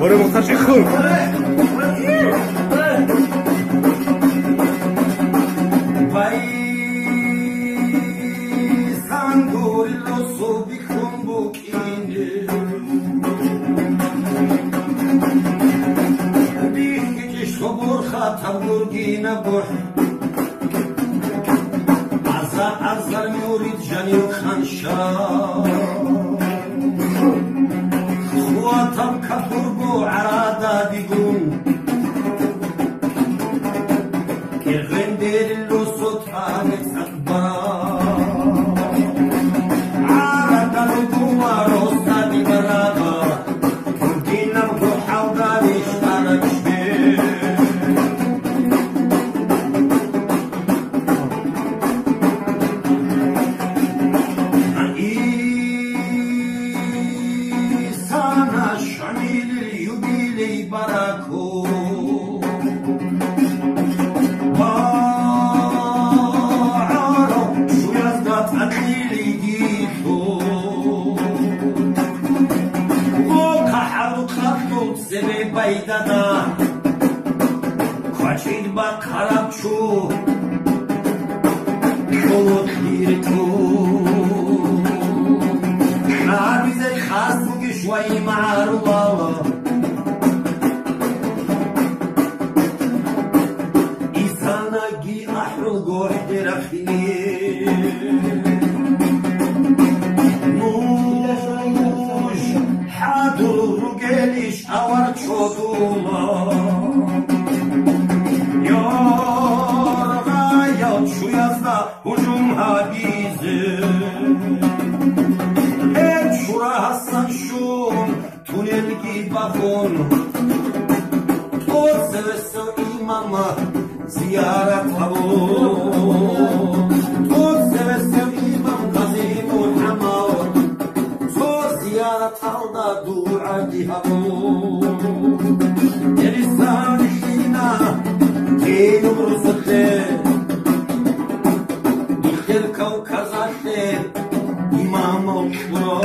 ولا مختارش يخرج خواتم كفربو عرادا بيقون كغندير اللوسوت عامل أكبر عرادا لقوة روسا دي براغا كردينا بروحا وغاليش أنا بشبير Baydada Kaçid bak karabçu Şolut bir tu Nabize khasuk şvay ma'rullah İsana gi ahru gohd rakhini Nuj hadur geliş avar çoduma Yorga şu yazda hücum habizi Et şura Hasan şun tünel gibi bakın O sevesin imama ziyaret havun O sevesin imam Gazi Muhammed O ziyaret halda dua dihavun Elisanina Teynu rızıklı Dikil kavkazatlı İmam oluşlu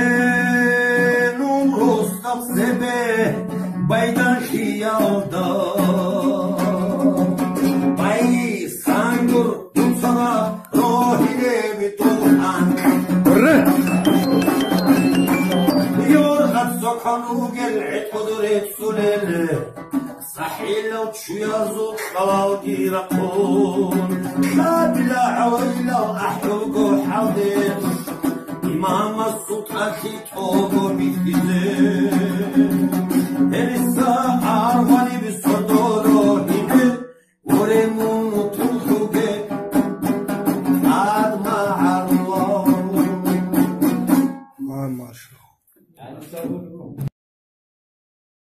Genum Rostaf Zebe Baydan Hiyalda Bay Sangur Dumsana Rohine Bituhan Yorgat Zokanu Gel'it Kuduret Sulele Sahil لو تشويازو خلاودي رقون خابلا عويلا أحلقو حاضر إمام السلطة توبو بيتزين الساعة